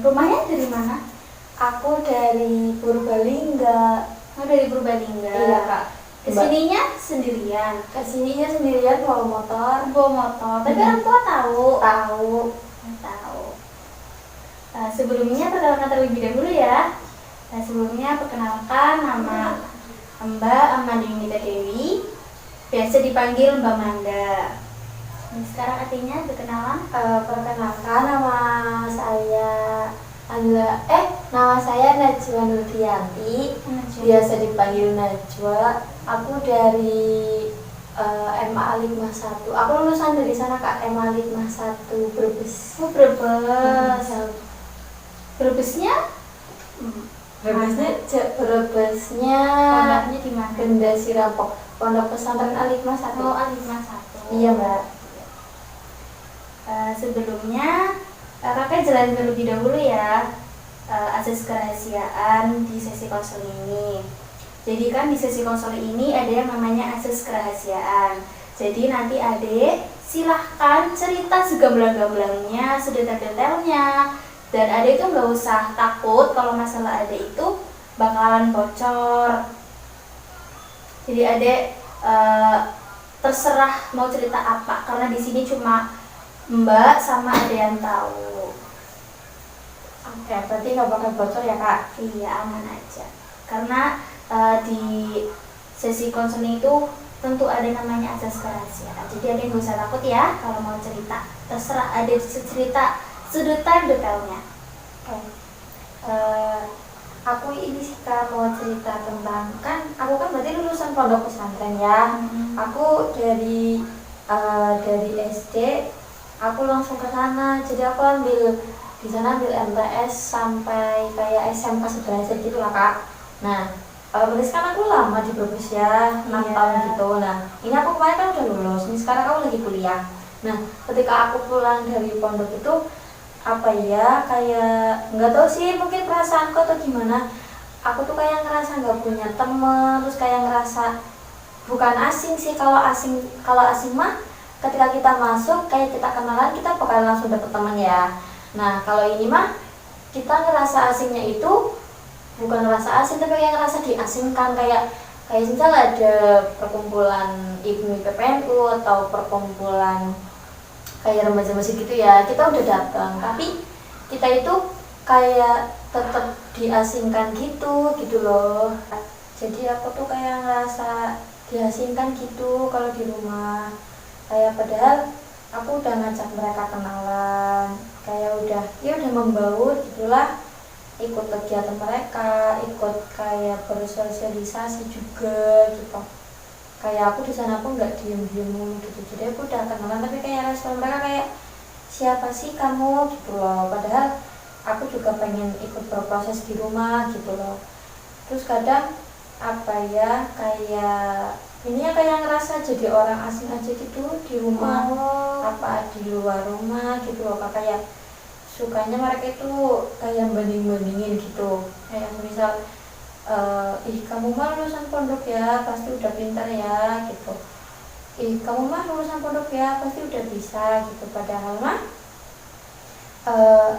Rumahnya dari mana? Aku dari Purbalingga. Oh, dari Purbalingga. Iya kak. Kesininya sendirian? Kesininya sendirian bawa motor. Bawa motor. Tapi orang tua tahu? Tahu. Tahu. Sebelumnya perkenalkan terlebih dahulu ya. Sebelumnya perkenalkan nama Mbak Amanda Yunita Dewi, biasa dipanggil Mbak Manda. Sekarang artinya berkenalan. Perkenalkan nama saya nama saya Najwa Nurdianti, biasa dipanggil Najwa. Aku dari MA 51. Aku lulusan dari sana kak, MA 51 Brebes. Oh, Brebes. Brebesnya? Brebesnya Pondoknya di mana? Benda Sirapok, Pondok Pesantren Al-Hikmah 1. Oh, Al-Hikmah 1. Iya mbak. Sebelumnya kakak jelasin terlebih dahulu ya asas kerahasiaan di sesi konseling ini. Jadi kan di sesi konseling ini ada yang namanya asas kerahasiaan. Jadi nanti adek silahkan cerita segamblang-gamblangnya, sedetail-detailnya. Dan adek itu nggak usah takut kalau masalah adek itu bakalan bocor. Jadi adek terserah mau cerita apa, karena di sini cuma Mbak sama ada yang tahu. Oke, berarti nggak bakal bocor ya kak? Iya, aman aja. Karena di sesi konseling itu tentu ada namanya asas kerahasiaan. Jadi ada yang nggak usah takut ya kalau mau cerita. Terserah ada cerita sedetail-detailnya. Aku ini sih kak mau cerita tentang, aku kan berarti lulusan pondok pesantren ya. Aku dari SD aku langsung ke sana, jadi aku ambil di sana ambil MTS sampai kayak SMK sederajat gitu lah kak. Nah berarti kan aku lama di Brebes ya, 6 tahun gitu. Nah ini aku kemarin kan udah lulus, ini sekarang aku lagi kuliah. Nah ketika aku pulang dari pondok itu kayak nggak tahu sih, mungkin perasaanku atau gimana, aku tuh kayak ngerasa nggak punya temen, terus kayak ngerasa bukan asing sih. Kalau asing mah ketika kita masuk kayak kita kenalan kita bakal langsung dapet teman ya. Nah kalau ini mah kita ngerasa asingnya itu bukan ngerasa asing, tapi kayak ngerasa diasingkan, kayak misal ada perkumpulan ibu PPNU atau perkumpulan kayak remaja masjid gitu ya, kita udah datang tapi kita itu kayak tetap diasingkan gitu loh. Jadi aku tuh kayak ngerasa diasingkan gitu kalau di rumah. Kayak padahal aku udah ngajak mereka kenalan, kayak udah membaur gitulah, ikut kegiatan mereka, ikut kayak bersosialisasi juga gitu. Kayak aku di sana pun nggak diem gitu, jadi aku udah kenalan tapi kayak respon mereka kayak siapa sih kamu gitu loh. Padahal aku juga pengen ikut berproses di rumah gitu loh. Terus kadang kayak ngerasa jadi orang asing aja gitu di rumah, di luar rumah gitu loh. Kayak sukanya mereka itu kayak bandingin gitu, kayak misal kamu mah lulusan pondok ya pasti udah pintar ya gitu, kamu mah lulusan pondok ya pasti udah bisa gitu. Padahal mah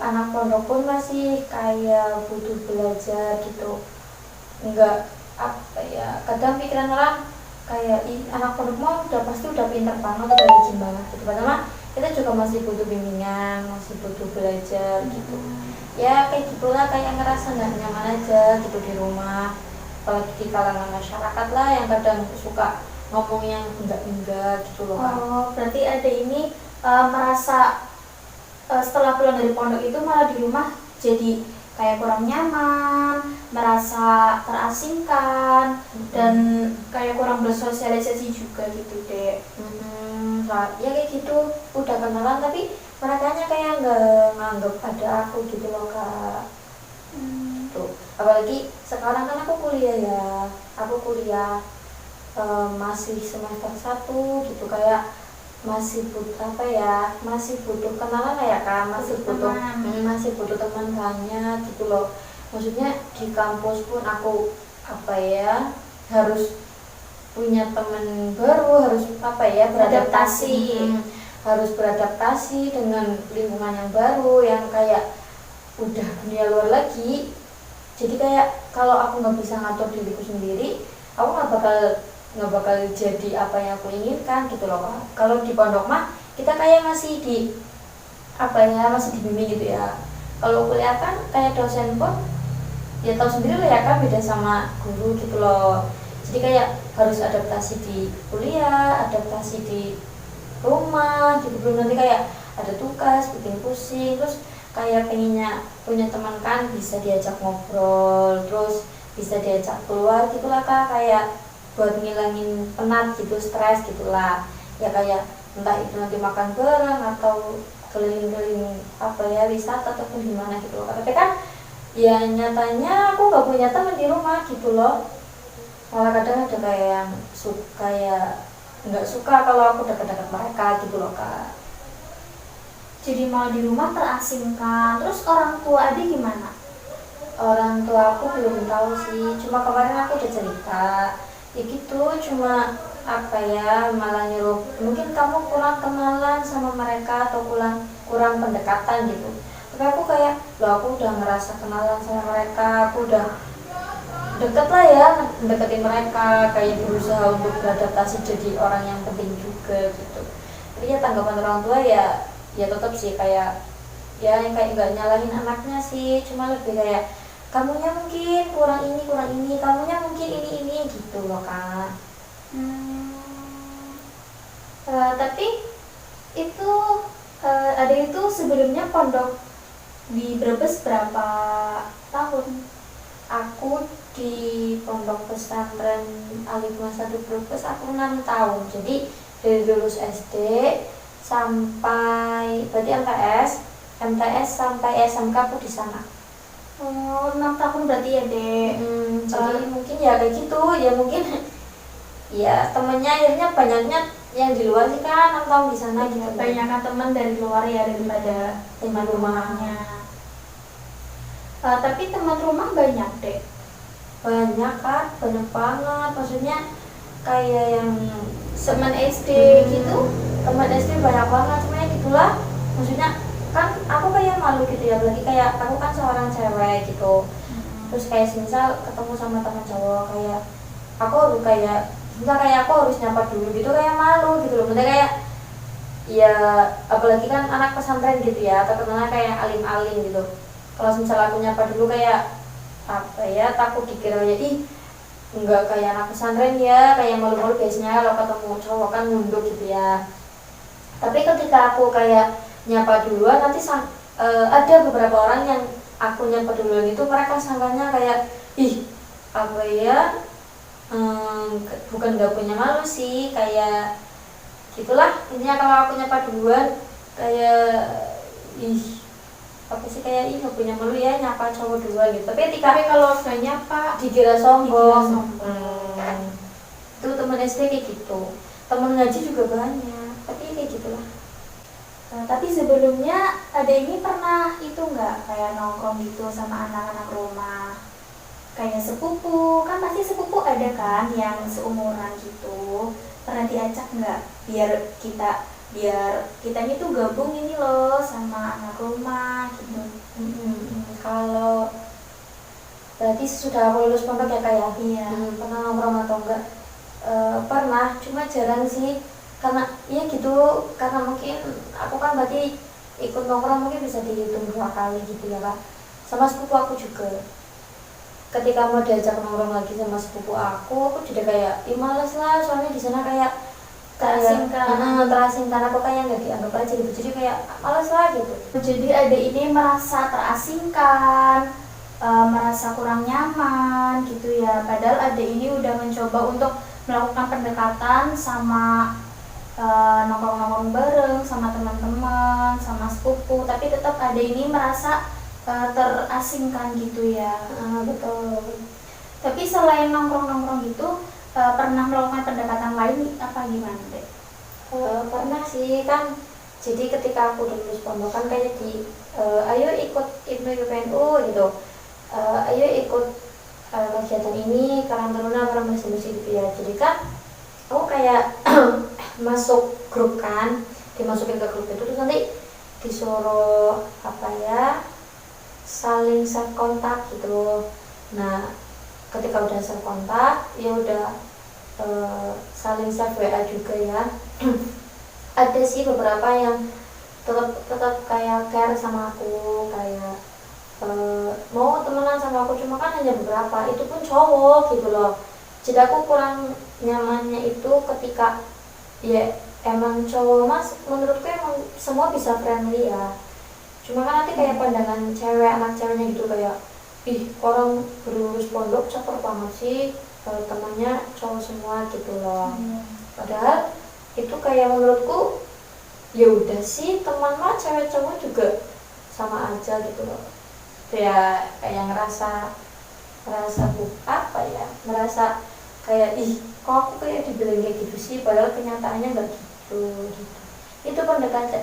anak pondok pun masih kayak butuh belajar gitu. Enggak kadang pikiran orang kayak anak pondok mah pasti udah pintar banget, udah rajin banget gitu. Padahal mah kita juga masih butuh bimbingan, masih butuh belajar gitu. Ya kayak gitulah, kayak ngerasa nggak nyaman aja gitu di rumah. Apalagi di kalangan masyarakat lah yang kadang suka ngomong yang enggak gitu loh kan. Berarti ada ini merasa setelah pulang dari pondok itu malah di rumah jadi kayak kurang nyaman, merasa terasingkan, dan kayak kurang bersosialisasi juga gitu deh. Ya kayak gitu, udah kenalan tapi mereka kayak nggak nganggep ada aku gitu loh kak. Tuh, apalagi sekarang kan aku kuliah masih semester 1 gitu, kayak masih butuh kenalan ya kak, masih butuh teman banyak gitu loh. Maksudnya di kampus pun aku harus punya teman baru, harus harus beradaptasi dengan lingkungan yang baru, yang kayak udah dunia luar lagi. Jadi kayak kalau aku nggak bisa ngatur diriku sendiri, aku nggak bakal jadi apa yang aku inginkan gitu loh Kak. Kalau di pondok mah kita kayak masih masih dibimbing gitu ya. Kalau kuliah kan kayak dosen pun ya tahu sendiri lah ya kan, beda sama guru gitu loh. Jadi kayak harus adaptasi di kuliah, adaptasi di rumah gitu, belum nanti kayak ada tugas bikin pusing. Terus kayak pengennya punya teman kan bisa diajak ngobrol, terus bisa diajak keluar gitulah Kak, kayak buat ngilangin penat gitu, stres gitulah ya, kayak entah itu nanti makan bareng atau keliling-keliling wisata ataupun gimana gitu loh. Tapi kan ya nyatanya aku nggak punya teman di rumah gitu loh. Malah kadang ada kayak yang suka ya nggak suka kalau aku dekat-dekat mereka gitu loh Kak. Jadi malah di rumah terasingkan. Terus orang tua adik gimana? Orang tua aku belum tahu sih, cuma kemarin aku udah cerita ya gitu, cuma malah nyuruh mungkin kamu kurang kenalan sama mereka atau kurang pendekatan gitu. Tapi aku kayak loh, aku udah ngerasa kenalan sama mereka, aku udah deket lah ya, deketin mereka, kayak berusaha untuk beradaptasi jadi orang yang penting juga gitu. Tapi ya tanggapan orang tua ya tetap sih kayak ya yang kayak nggak nyalahin anaknya sih, cuma lebih kayak kamunya mungkin kurang ini, kamunya mungkin ini gitu loh Kak. Tapi itu ada itu sebelumnya pondok di Brebes berapa tahun? Aku di pondok pesantren Alif 1 Brebes aku 6 tahun. Jadi dari lulus SD sampai berarti MTS sampai SMK aku di sana. Oh, 6 tahun berarti ya Dek. Jadi mungkin ya kayak gitu ya, mungkin ya temennya akhirnya banyaknya yang di luar sih kan, 6 tahun di sana gitu. Banyakkan teman dari luar ya daripada teman rumahnya. Tapi teman rumah banyak Dek. Banyak kan, banyak banget. Maksudnya kayak yang Teman SD gitu. Teman SD banyak banget, cuma ya gitulah. Maksudnya kan aku kayak malu gitu ya, apalagi kayak aku kan seorang cewek gitu. Terus kayak misal ketemu sama teman cowok, kayak aku harus kayak aku harus nyapa dulu gitu, kayak malu gitu loh. Maksudnya kayak ya apalagi kan anak pesantren gitu ya, terkenalnya kayak alim-alim gitu. Kalau misal aku nyapa dulu kayak takut dikiranya enggak kayak anak pesantren ya, kayak malu-malu biasanya kalau ketemu cowok kan nunduk gitu ya. Tapi ketika aku kayak nyapa duluan, nanti ada beberapa orang yang aku nyapa duluan itu mereka sangkanya kayak bukan nggak punya malu sih, kayak gitulah intinya. Kalau aku nyapa duluan kayak nggak punya malu ya nyapa cowok duluan gitu. Tapi kalau nggak nyapa dikira sombong. Itu teman SD kayak gitu, teman ngaji juga banyak, tapi kayak gitulah. Tapi sebelumnya ada ini pernah itu nggak kayak nongkrong gitu sama anak-anak rumah, kayak sepupu, kan pasti sepupu ada kan yang seumuran gitu, pernah diajak nggak biar kita ini tuh gabung ini loh sama anak rumah gitu. Kalau berarti sudah aku lulus pondok ya kayak pernah nongkrong atau enggak? Pernah, cuma jarang sih, karena ya gitu, karena mungkin aku kan berarti ikut nongkrong mungkin bisa dihitung 2 kali gitu ya Kak. Sama sepupu aku juga, ketika mau diajak nongkrong lagi sama sepupu aku jadi kayak males lah, soalnya di sana kayak terasingkan, aku kayak nggak dianggap aja gitu, jadi kayak males lah gitu. Jadi ada ini merasa terasingkan, merasa kurang nyaman gitu ya, padahal ada ini udah mencoba untuk melakukan pendekatan sama nongkrong-nongkrong bareng sama teman-teman, sama sepupu, tapi tetap ada ini merasa terasingkan gitu ya. Betul. Tapi selain nongkrong-nongkrong gitu, pernah melakukan pendekatan lain apa gimana Dek? Pernah sih kan, jadi ketika aku lulus pondok kan kayak ayo ikut Ibnu UPNU gitu, ayo ikut kegiatan ini, Karang Taruna Pramusim gitu ya. Jadi kan aku kayak masuk grup kan, dimasukin ke grup itu, terus nanti disuruh saling self kontak gitu. Nah ketika udah self kontak ya udah saling self WA juga ya. Ada sih beberapa yang tetap kayak care sama aku, kayak mau temenan sama aku, cuma kan hanya beberapa, itu pun cowok gitu loh. Jadi aku kurang nyamannya itu ketika ya emang cowok mas, menurutku emang semua bisa friendly ya, cuma kan nanti kayak pandangan cewek, anak ceweknya gitu, kayak ih orang berlulus pondok caper banget sih kalau temannya cowok semua gitu loh. Padahal itu kayak menurutku ya udah sih, teman mah cewek cowok juga sama aja gitu loh. Ya kayak ngerasa apa ya, ngerasa kayak ih kok aku kayak dibilang kayak gitu sih, padahal kenyataannya nggak gitu. Itu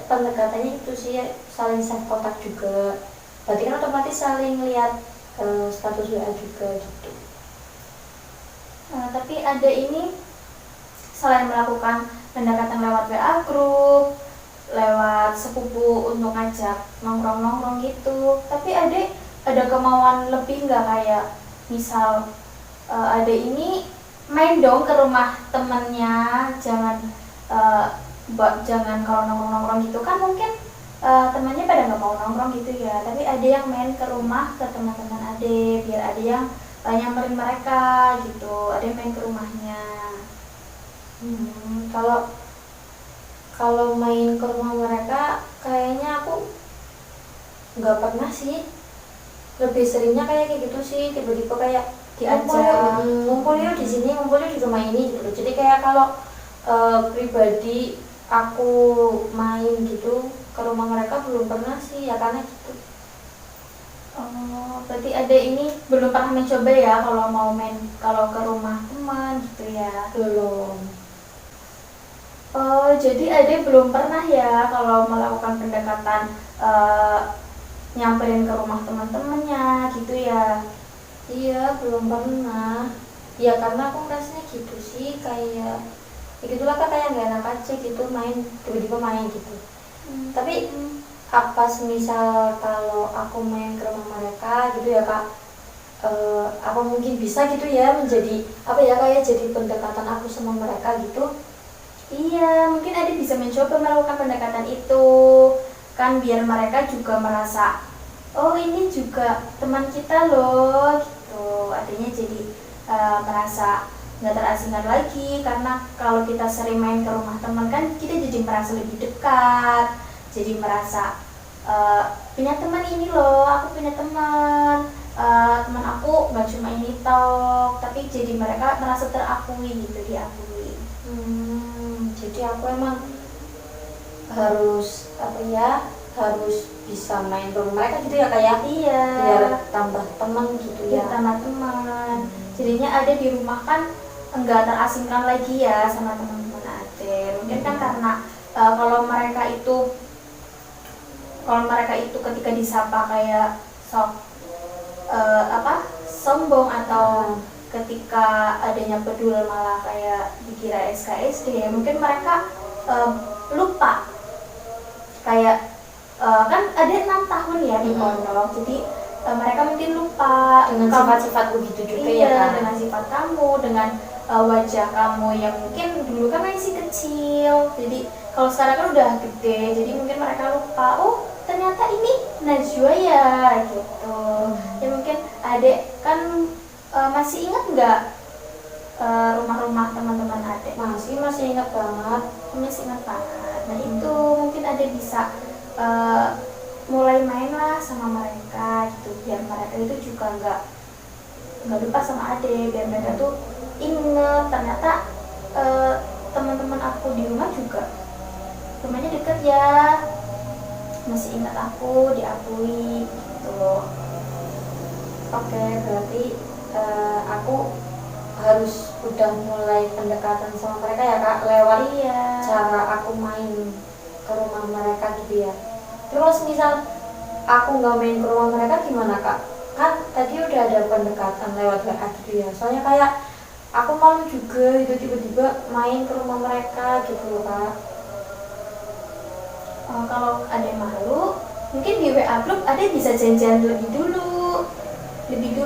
pendekatannya itu sih, saling self kontak juga, berarti kan otomatis saling lihat status WA juga gitu. Tapi ada ini, selain melakukan pendekatan lewat WA group, lewat sepupu untuk ngajak nongkrong-nongkrong gitu, tapi ada kemauan lebih nggak, kayak misal ada ini main dong ke rumah temennya, jangan kalau nongkrong-nongkrong gitu kan mungkin temannya pada nggak mau nongkrong gitu ya, tapi ada yang main ke rumah ke teman-teman ade, biar ada yang nyamperin mereka gitu, ada yang main ke rumahnya. Kalau main ke rumah mereka kayaknya aku nggak pernah sih, lebih seringnya kayak gitu sih, tiba-tiba kayak Diajak. ngumpul yuk di sini, ngumpul yuk di rumah ini gitu. Jadi kayak kalau pribadi aku main gitu ke rumah mereka belum pernah sih ya, karena gitu. Oh, berarti ada ini belum pernah mencoba ya kalau mau main kalau ke rumah teman gitu ya? Belum. Oh, jadi Ade belum pernah ya kalau melakukan pendekatan nyamperin ke rumah teman-temannya gitu ya? Iya belum pernah ya, karena aku rasanya gitu sih, kayak ya gitulah kak, kayak nggak enak aja gitu main, tiba-tiba main gitu. Tapi apa semisal kalau aku main ke rumah mereka gitu ya kak, apa mungkin bisa gitu ya menjadi apa ya, kayak jadi pendekatan aku sama mereka gitu. Iya, mungkin Ade bisa mencoba melakukan pendekatan itu, kan biar mereka juga merasa, oh ini juga teman kita loh gitu. Adanya jadi merasa nggak terasingkan lagi, karena kalau kita sering main ke rumah teman kan kita jadi merasa lebih dekat, jadi merasa punya teman ini loh, aku punya teman, teman aku nggak cuma ini toh, tapi jadi mereka merasa terakui gitu, diakui. Jadi aku emang harus apa ya, harus bisa main ke rumah mereka gitu ya kayak. Iya, Biar tambah teman gitu ya. biar tambah teman. Jadinya ada di rumah kan enggak terasingkan lagi ya sama teman-teman Ade. Mungkin kan karena kalau mereka itu ketika disapa kayak sok sombong, atau ketika adanya bedul malah kayak dikira SKSD ya, mungkin mereka lupa, kayak kan ada 6 tahun ya di pondok, jadi mereka mungkin lupa Dengan sifat-sifatku gitu juga ya kan. dengan sifat kamu, dengan wajah kamu yang mungkin dulu kan masih kecil, jadi kalau sekarang kan udah gede, jadi mungkin mereka lupa, oh ternyata ini Najwa ya gitu. Ya mungkin adek kan masih ingat nggak rumah-rumah teman-teman adek? Masih ingat banget. Masih ingat banget. Nah itu mungkin adek bisa mulai main lah sama mereka gitu, biar mereka itu juga nggak lupa sama adek, biar mereka tuh inget ternyata teman-teman aku di rumah juga rumahnya deket ya, masih ingat aku, diakui gitu. Oke, berarti aku harus udah mulai pendekatan sama mereka ya kak, lewat cara aku main ke rumah mereka gitu ya. Terus misal aku nggak main ke rumah mereka gimana kak? Kan tadi udah ada pendekatan lewat WA gitu ya, soalnya kayak aku malu juga itu tiba-tiba main ke rumah mereka gitu loh kak. Kalau ada malu mungkin di WA group ada bisa janjian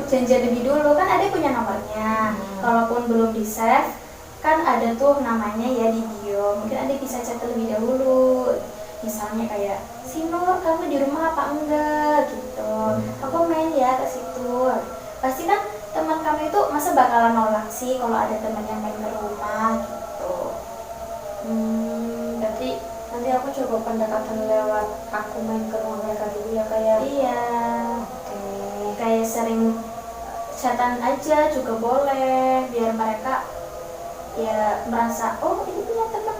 janjian lebih dulu kan ada punya nomornya. Kalaupun belum di save kan ada tuh namanya ya di bio, mungkin ada bisa chat terlebih dahulu, misalnya kayak Sinur kamu di rumah apa enggak gitu, aku main ya ke situ. Pasti kan teman kamu itu masa bakalan nolak sih kalau ada teman yang main ke rumah gitu. Berarti nanti aku coba pendekatan lewat aku main ke rumah mereka dulu ya kayak. Iya, Oke. kayak sering chatan aja juga boleh biar mereka ya merasa oh ini punya teman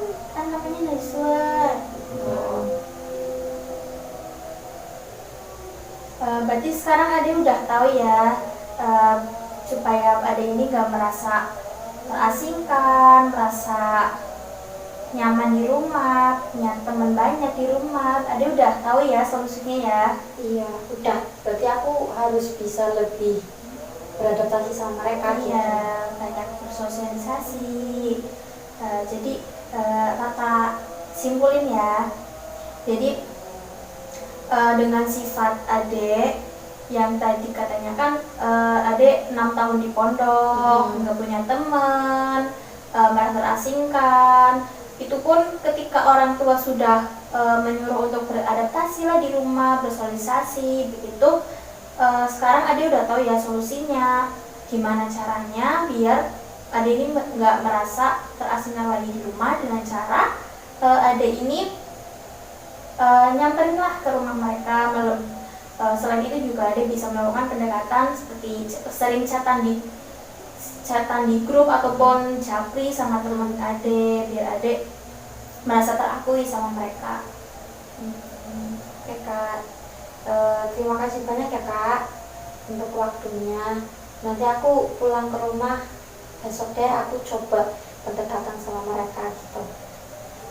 namanya Najwa gitu. Berarti sekarang Ade udah tahu ya, supaya Ade ini gak merasa terasingkan, merasa nyaman di rumah, punya teman banyak di rumah. Ade udah tahu ya solusinya ya. Iya, udah. Berarti aku harus bisa lebih beradaptasi sama mereka gitu. Iya, banyak bersosialisasi. Jadi Rata simpulin ya. Jadi dengan sifat Ade yang tadi katanya kan Ade 6 tahun di pondok, nggak punya teman, merasa terasingkan. Itu pun ketika orang tua sudah menyuruh untuk beradaptasi lah di rumah, bersosialisasi begitu. Sekarang Ade udah tahu ya solusinya, gimana caranya biar Ade ini nggak merasa terasingkan lagi di rumah dengan cara Ade ini nyamperin lah ke rumah mereka. Selain itu juga Ade bisa melakukan pendekatan seperti sering chatan di grup ataupun japri sama teman Ade biar Ade merasa terakui sama mereka. Oke Kak, terima kasih banyak ya Kak untuk waktunya. Nanti aku pulang ke rumah besok deh aku coba pendekatan sama mereka gitu.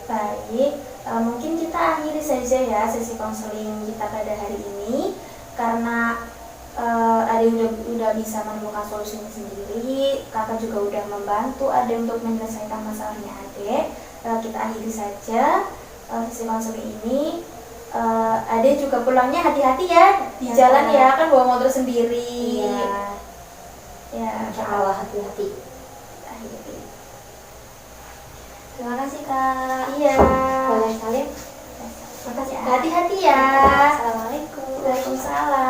Baik, mungkin kita akhiri saja ya sesi konseling kita pada hari ini karena Ade udah bisa menemukan solusinya sendiri, kakak juga udah membantu Ade untuk menyelesaikan masalahnya Ade. Kita akhiri saja sesi konseling ini. Ade juga pulangnya hati-hati ya di jalan ya, kan bawa motor sendiri. Iya. Ya, Insya Allah hati-hati. akhiri. Terima kasih Kak. Iya. Boleh salim? Makasih. Hati-hati ya. Assalamualaikum. Waalaikumsalam.